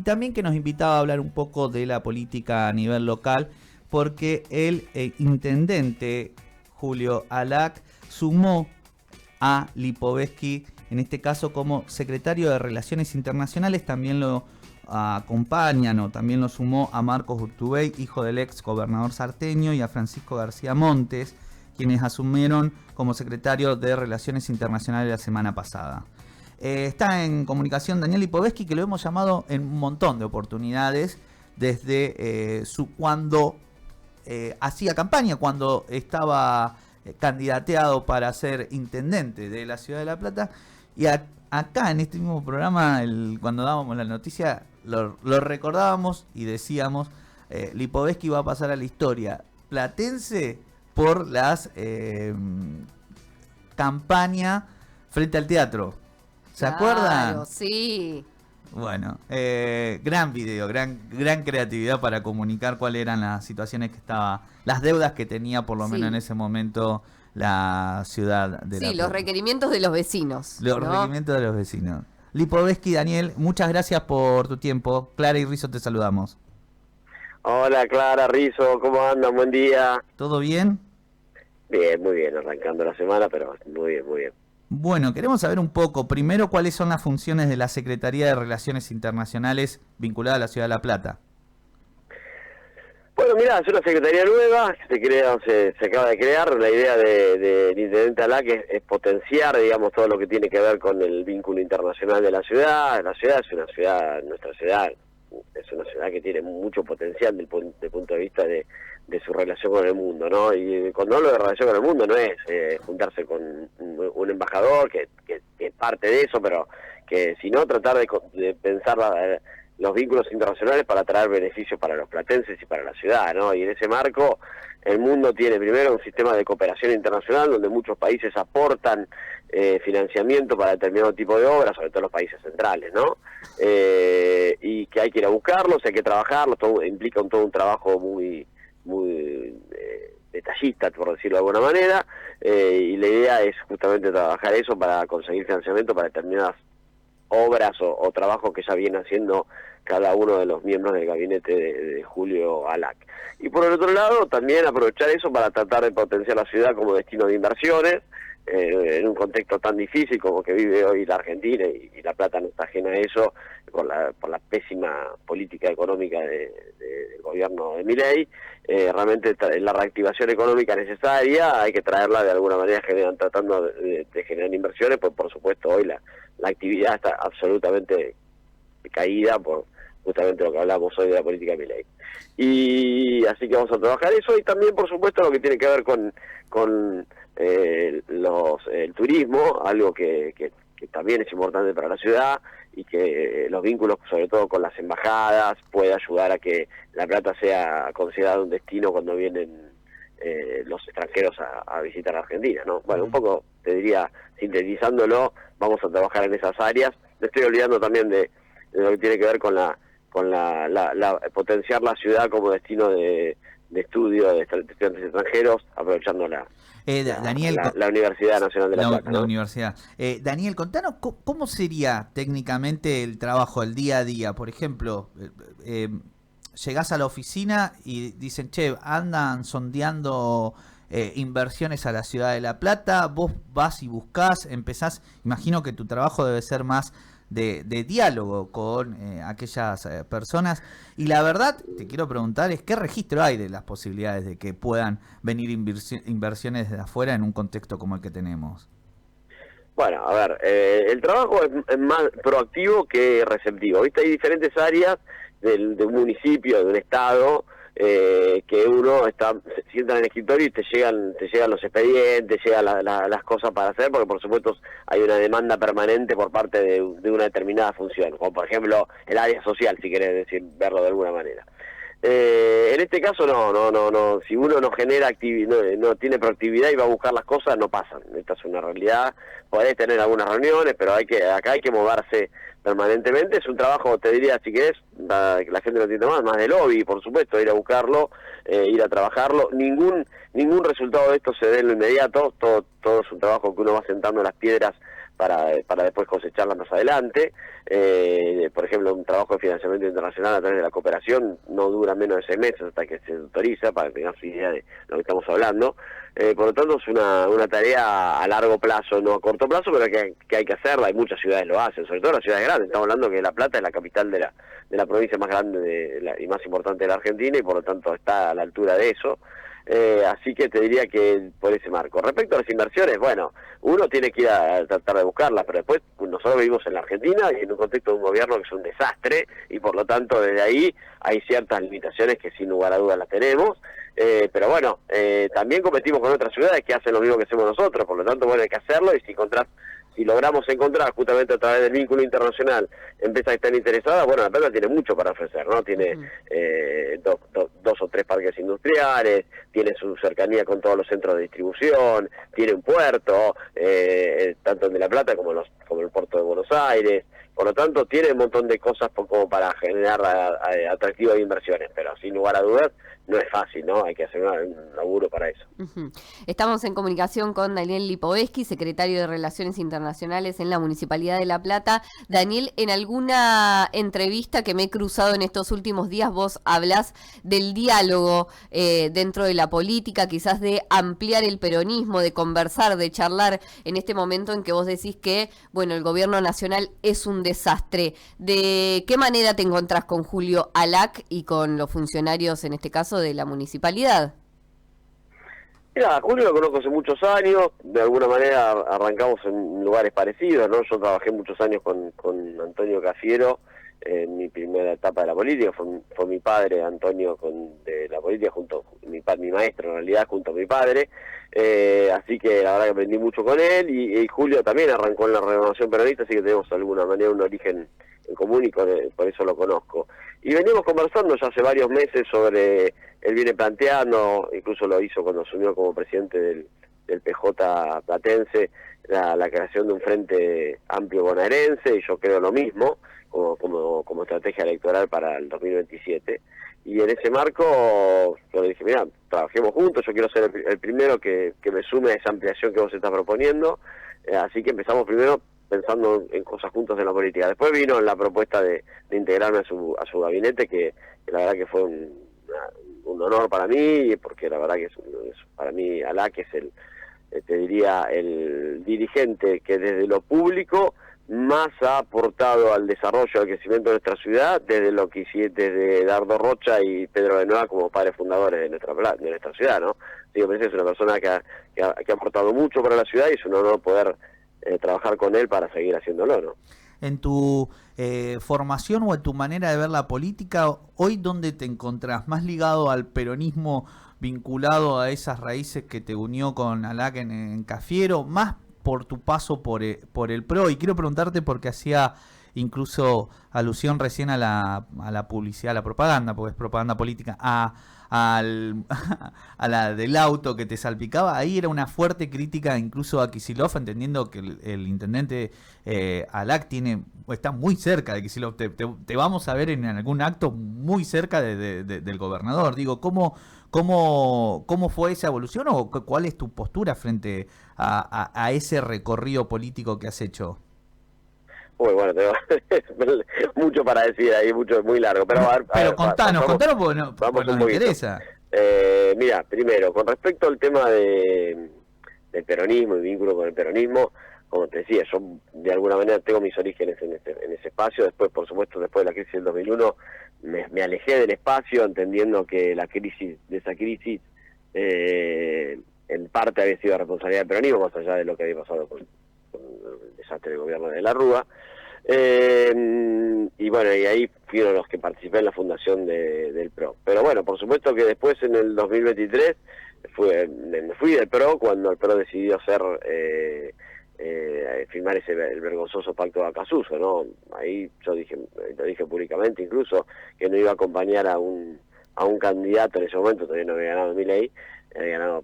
también que nos invitaba a hablar un poco de la política a nivel local, porque el intendente Julio Alac sumó a Lipovetsky, en este caso como secretario de Relaciones Internacionales. También lo acompañan o también lo sumó a Marcos Urtubey, hijo del ex gobernador salteño, y a Francisco García Montes, quienes asumieron como secretario de Relaciones Internacionales la semana pasada. Está en comunicación Daniel Lipovetsky, que lo hemos llamado en un montón de oportunidades desde cuando hacía campaña, cuando estaba candidateado para ser intendente de la ciudad de La Plata. Y acá en este mismo programa, cuando dábamos la noticia, lo recordábamos y decíamos, Lipovetsky va a pasar a la historia platense por las campaña frente al teatro. ¿Se acuerdan? Sí. Bueno, gran video, gran creatividad para comunicar cuáles eran las situaciones las deudas que tenía por lo menos en ese momento la ciudad de La Plata. Sí, los requerimientos de los vecinos. Los requerimientos de los vecinos. Lipovetsky, Daniel, muchas gracias por tu tiempo. Clara y Rizo te saludamos. Hola Clara, Rizo, ¿cómo andan? Buen día. ¿Todo bien? Bien, muy bien, arrancando la semana, pero muy bien, muy bien. Bueno, queremos saber un poco, primero, cuáles son las funciones de la Secretaría de Relaciones Internacionales vinculada a la Ciudad de La Plata. Bueno, mirá, es una secretaría nueva, se acaba de crear. La idea del intendente Alac es potenciar, digamos, todo lo que tiene que ver con el vínculo internacional de la ciudad. La ciudad es una ciudad, nuestra ciudad es una ciudad que tiene mucho potencial desde el punto de vista de su relación con el mundo, ¿no? Y cuando hablo de relación con el mundo no es juntarse con un embajador, que es parte de eso, pero que sino tratar de pensar los vínculos internacionales para traer beneficios para los platenses y para la ciudad, ¿no? Y en ese marco el mundo tiene primero un sistema de cooperación internacional donde muchos países aportan financiamiento para determinado tipo de obras, sobre todo los países centrales, ¿no? Y que hay que ir a buscarlos, hay que trabajarlos, implica todo un trabajo muy detallista, por decirlo de alguna manera, y la idea es justamente trabajar eso para conseguir financiamiento para determinadas obras o trabajos que ya viene haciendo cada uno de los miembros del gabinete de Julio Alac. Y por el otro lado, también aprovechar eso para tratar de potenciar la ciudad como destino de inversiones, en un contexto tan difícil como que vive hoy la Argentina, y La Plata no está ajena a eso, por la pésima política económica del gobierno de Milei. Realmente la reactivación económica necesaria hay que traerla de alguna manera, tratando de generar inversiones, pues por supuesto hoy la actividad está absolutamente caída por justamente lo que hablamos hoy de la política de Milei. Y así que vamos a trabajar eso, y también por supuesto lo que tiene que ver con el turismo, algo que también es importante para la ciudad, y que los vínculos sobre todo con las embajadas puede ayudar a que La Plata sea considerado un destino cuando vienen los extranjeros a visitar Argentina, ¿no? Bueno, un poco te diría, sintetizándolo, vamos a trabajar en esas áreas. Me estoy olvidando también de lo que tiene que ver con potenciar la ciudad como destino de estudio de estudiantes extranjeros, aprovechando Daniel, la Universidad Nacional de La Plata, ¿no? La universidad. Daniel, contanos cómo sería técnicamente el trabajo, el día a día. Por ejemplo, llegás a la oficina y dicen, che, andan sondeando inversiones a la ciudad de La Plata, vos vas y buscás, empezás, imagino que tu trabajo debe ser más de diálogo con aquellas personas, y la verdad, te quiero preguntar, es ¿qué registro hay de las posibilidades de que puedan venir inversiones desde afuera en un contexto como el que tenemos? Bueno, a ver, el trabajo es más proactivo que receptivo, ¿viste? Hay diferentes áreas de un municipio, de un estado, que uno se sienta en el escritorio y te llegan los expedientes, llegan las cosas para hacer, porque por supuesto hay una demanda permanente por parte de una determinada función, como por ejemplo el área social, si querés verlo de alguna manera. En este caso no, si uno no genera no tiene proactividad y va a buscar las cosas, no pasan. Esta es una realidad. Podés tener algunas reuniones, pero acá hay que moverse permanentemente. Es un trabajo, te diría, si querés, la gente lo entiende más de lobby, por supuesto, ir a buscarlo, ir a trabajarlo. Ningún resultado de esto se ve en lo inmediato, todo es un trabajo que uno va sentando las piedras para después cosecharla más adelante. Por ejemplo, un trabajo de financiamiento internacional a través de la cooperación no dura menos de 6 meses hasta que se autoriza, para que tengamos idea de lo que estamos hablando. Por lo tanto, es una tarea a largo plazo, no a corto plazo, pero que hay que hacerla. Hay muchas ciudades lo hacen, sobre todo las ciudades grandes. Estamos hablando que La Plata es la capital de la provincia más grande y más importante de la Argentina, y por lo tanto está a la altura de eso. Así que te diría que por ese marco. Respecto a las inversiones, bueno, uno tiene que ir a tratar de buscarlas, pero después nosotros vivimos en la Argentina y en un contexto de un gobierno que es un desastre, y por lo tanto desde ahí hay ciertas limitaciones que sin lugar a dudas las tenemos. Pero bueno, también competimos con otras ciudades que hacen lo mismo que hacemos nosotros, por lo tanto, bueno, hay que hacerlo, y si logramos encontrar justamente a través del vínculo internacional empresas que están interesadas, bueno, La Plata tiene mucho para ofrecer, ¿no? Tiene dos o tres parques industriales, tiene su cercanía con todos los centros de distribución, tiene un puerto, tanto el de La Plata como el puerto de Buenos Aires. Por lo tanto, tiene un montón de cosas como para generar atractivo de inversiones, pero sin lugar a dudas no es fácil, ¿no? Hay que hacer un laburo para eso. Estamos en comunicación con Daniel Lipovetsky, secretario de Relaciones Internacionales en la Municipalidad de La Plata. Daniel, en alguna entrevista que me he cruzado en estos últimos días, vos hablás del diálogo dentro de la política, quizás de ampliar el peronismo, de conversar, de charlar, en este momento en que vos decís que, bueno, el gobierno nacional es un desastre. ¿De qué manera te encontrás con Julio Alac y con los funcionarios, en este caso, de la municipalidad? Mira, Julio lo conozco hace muchos años, de alguna manera arrancamos en lugares parecidos, ¿no? Yo trabajé muchos años con Antonio Cafiero en mi primera etapa de la política, fue mi padre, Antonio, de la política, mi maestro en realidad, junto a mi padre, así que la verdad que aprendí mucho con él, y Julio también arrancó en la Renovación Peronista, así que tenemos de alguna manera un origen en común, y por eso lo conozco. Y venimos conversando ya hace varios meses sobre, él viene planteando, incluso lo hizo cuando asumió como presidente del PJ platense, la creación de un frente amplio bonaerense, y yo creo lo mismo, como estrategia electoral para el 2027. Y en ese marco yo le dije, mira, trabajemos juntos, yo quiero ser el primero que me sume a esa ampliación que vos estás proponiendo, así que empezamos primero pensando en cosas juntos en la política. Después vino la propuesta de integrarme a su gabinete, que la verdad que fue un honor para mí, porque la verdad que para mí Alac es te diría, el dirigente que desde lo público más ha aportado al desarrollo, al crecimiento de nuestra ciudad, desde Dardo Rocha y Pedro de Nueva como padres fundadores de nuestra ciudad, ¿no? Digo, me parece que es una persona que ha aportado mucho para la ciudad, y es un honor poder trabajar con él para seguir haciéndolo, ¿no? En tu formación o en tu manera de ver la política, ¿hoy dónde te encontrás? ¿Más ligado al peronismo, vinculado a esas raíces que te unió con Alac en Cafiero, más por tu paso por el PRO? Y quiero preguntarte, porque hacía incluso alusión recién a la publicidad, a la propaganda, porque es propaganda política, a la del auto que te salpicaba. Ahí era una fuerte crítica incluso a Kicillof, entendiendo que el intendente Alac está muy cerca de Kicillof. Te vamos a ver en algún acto muy cerca del gobernador. Digo, ¿cómo fue esa evolución, o cuál es tu postura frente a ese recorrido político que has hecho? Uy, bueno, tengo mucho para decir ahí, muy largo, pero contanos porque nos interesa. Mira, primero, con respecto al tema del peronismo y vínculo con el peronismo, como te decía, yo de alguna manera tengo mis orígenes en ese espacio. Después, por supuesto, después de la crisis del 2001, me alejé del espacio, entendiendo que esa crisis en parte había sido responsabilidad del peronismo, más allá de lo que había pasado con el desastre del gobierno de la Rúa. Y bueno, y ahí fueron los que participé en la fundación del PRO. Pero bueno, por supuesto que después, en el 2023, me fui del PRO cuando el PRO decidió firmar el vergonzoso pacto de Acasuso, ¿no? Ahí yo lo dije públicamente incluso, que no iba a acompañar a un candidato. En ese momento todavía no había ganado Milei, había ganado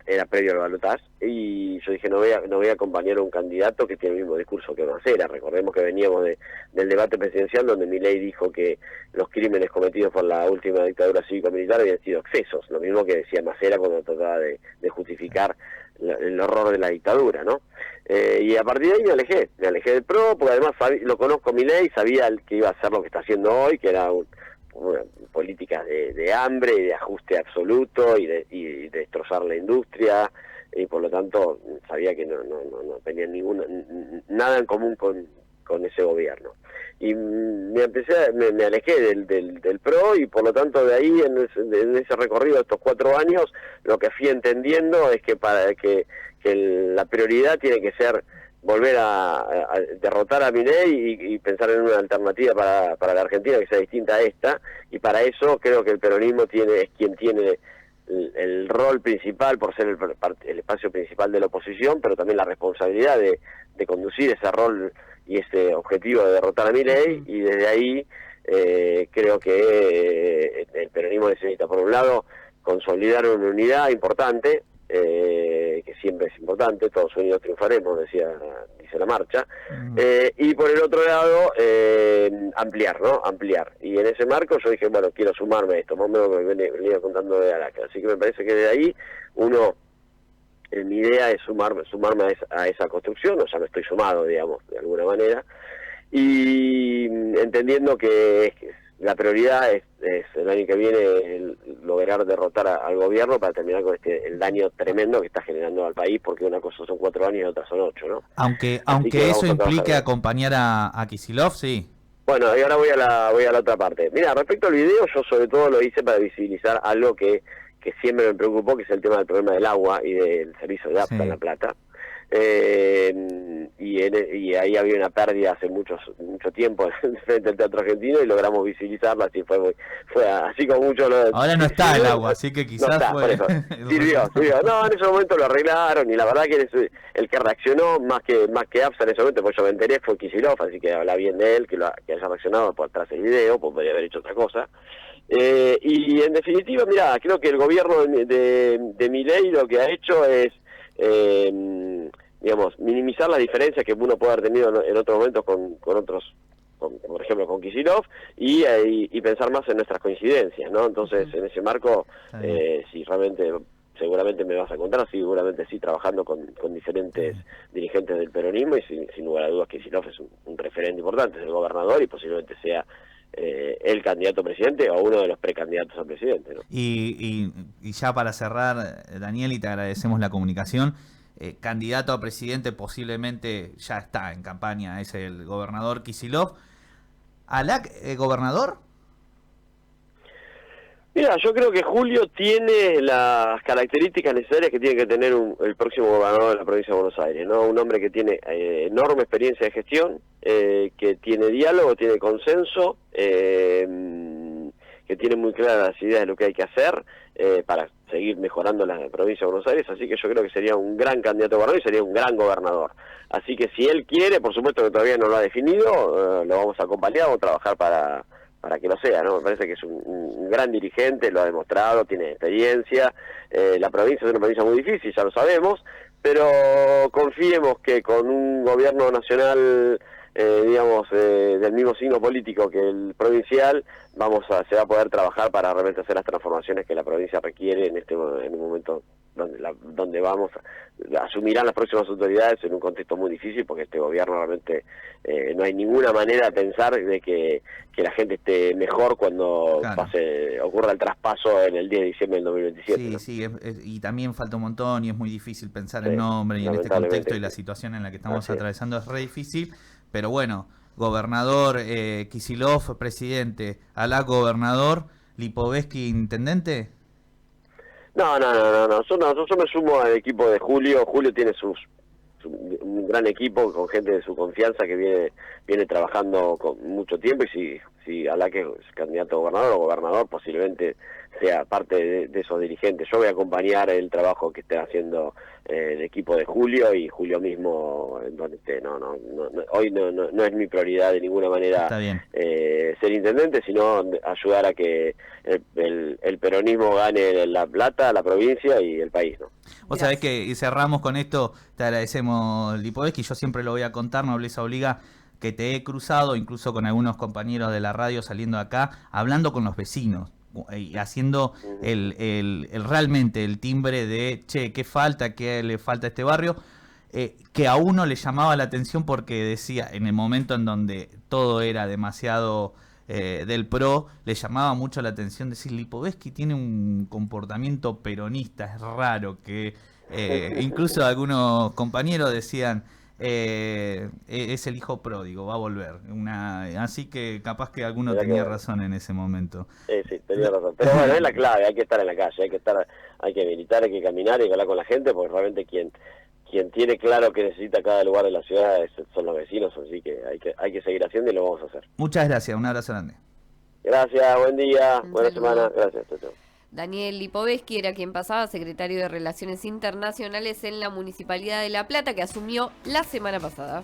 era previo al balotaje, y yo dije, no voy a acompañar a un candidato que tiene el mismo discurso que Macera. Recordemos que veníamos del debate presidencial, donde Milei dijo que los crímenes cometidos por la última dictadura cívico-militar habían sido excesos, lo mismo que decía Macera cuando trataba de justificar el horror de la dictadura, ¿no? Y a partir de ahí me alejé del PRO, porque además lo conozco a Milei, sabía que iba a hacer lo que está haciendo hoy, que era una política de hambre y de ajuste absoluto y de destrozar la industria, y por lo tanto sabía que no tenía nada en común con ese gobierno. Y me alejé del PRO, y por lo tanto de ahí, en ese recorrido de estos 4 años, lo que fui entendiendo es que la prioridad tiene que ser volver a derrotar a Milei y pensar en una alternativa para la Argentina que sea distinta a esta, y para eso creo que el peronismo es quien tiene el rol principal por ser el espacio principal de la oposición, pero también la responsabilidad de conducir ese rol y ese objetivo de derrotar a Milei, y desde ahí creo que el peronismo necesita, por un lado, consolidar una unidad importante, que siempre es importante, todos unidos triunfaremos, dice la marcha, y por el otro lado ampliar, y en ese marco yo dije, bueno, quiero sumarme a esto, más o menos me venía contando de Alac, así que me parece que de ahí mi idea es sumarme a esa construcción, o sea, me estoy sumado, digamos, de alguna manera, y entendiendo que la prioridad es el año que viene lograr derrotar al gobierno para terminar con el daño tremendo que está generando al país, porque una cosa son 4 años y otra son 8, ¿no? Aunque que eso implique acompañar a Kicillof, sí. Bueno, y ahora voy a la otra parte. Mira, respecto al video, yo sobre todo lo hice para visibilizar algo que siempre me preocupó, que es el tema del problema del agua y del servicio de APTA en La Plata. Y ahí había una pérdida hace mucho tiempo frente al Teatro Argentino, y logramos visibilizarla, así fue así como mucho. Ahora no está el agua, así que quizás no está, fue... por eso. Sirvió. No, en ese momento lo arreglaron, y la verdad que el que reaccionó más que APSA en ese momento, pues yo me enteré, fue Kicillof, así que habla bien de él, que haya reaccionado por atrás del video, pues podría haber hecho otra cosa. Y en definitiva, mira, creo que el gobierno de Milei lo que ha hecho es digamos, minimizar las diferencias que uno puede haber tenido en otros momentos con otros, por ejemplo con Kicillof, y pensar más en nuestras coincidencias, ¿no? Entonces, en ese marco, si realmente, seguramente me vas a contar, seguramente sí, trabajando con diferentes dirigentes del peronismo, y sin lugar a dudas Kicillof es un referente importante, es el gobernador, y posiblemente sea el candidato a presidente o uno de los precandidatos a presidente, ¿no? Y ya para cerrar, Daniel, y te agradecemos la comunicación, candidato a presidente posiblemente ya está en campaña, es el gobernador Kicillof. ¿Alac, gobernador? Mira, yo creo que Julio tiene las características necesarias que tiene que tener el próximo gobernador de la provincia de Buenos Aires, ¿no? Un hombre que tiene enorme experiencia de gestión, que tiene diálogo, tiene consenso, que tiene muy claras las ideas de lo que hay que hacer para seguir mejorando la provincia de Buenos Aires, así que yo creo que sería un gran candidato a gobernador y sería un gran gobernador. Así que si él quiere, por supuesto que todavía no lo ha definido, lo vamos a acompañar, vamos a trabajar para que lo sea, ¿no? Me parece que es un gran dirigente, lo ha demostrado, tiene experiencia. La provincia es una provincia muy difícil, ya lo sabemos, pero confiemos que con un gobierno nacional, digamos, del mismo signo político que el provincial, se va a poder trabajar para realmente hacer las transformaciones que la provincia requiere en un momento donde asumirán las próximas autoridades en un contexto muy difícil, porque este gobierno realmente no hay ninguna manera de pensar de que la gente esté mejor cuando ocurra el traspaso en el 10 de diciembre del 2027. Sí, ¿no? Sí, y también falta un montón, y es muy difícil pensar el Sí, nombre, y en este contexto y la situación en la que estamos atravesando es re difícil, pero bueno, gobernador, Kicillof presidente, Alac gobernador, Lipovetsky intendente. No. Yo me sumo al equipo de Julio. Julio tiene un gran equipo con gente de su confianza que viene trabajando con mucho tiempo, y si Alac es candidato a gobernador o gobernador, posiblemente sea parte de esos dirigentes. Yo voy a acompañar el trabajo que esté haciendo el equipo de Julio, y Julio mismo donde esté. Hoy no es mi prioridad de ninguna manera ser intendente, sino ayudar a que el peronismo gane La Plata, la provincia y el país, ¿no? Vos sabés que, y cerramos con esto, te agradecemos, Lipovetsky, yo siempre lo voy a contar, Nobleza Obliga, que te he cruzado incluso con algunos compañeros de la radio saliendo acá, hablando con los vecinos y haciendo realmente el timbre de, che, ¿qué falta? ¿Qué le falta a este barrio? que a uno le llamaba la atención porque decía, en el momento en donde todo era demasiado del PRO, le llamaba mucho la atención decir, Lipovetsky tiene un comportamiento peronista, es raro, que incluso algunos compañeros decían, es el hijo pródigo, va a volver. Así que capaz que alguno tenía razón en ese momento. Sí, tenía razón. Pero bueno, es la clave, hay que estar en la calle, hay que militar, hay que caminar y hablar con la gente, porque realmente quien tiene claro que necesita cada lugar de la ciudad son los vecinos, así que hay que seguir haciendo y lo vamos a hacer. Muchas gracias, un abrazo grande. Gracias, buen día, buena saludo. semana, gracias. Chau. Daniel Lipovetsky era quien pasaba, secretario de Relaciones Internacionales en la Municipalidad de La Plata, que asumió la semana pasada.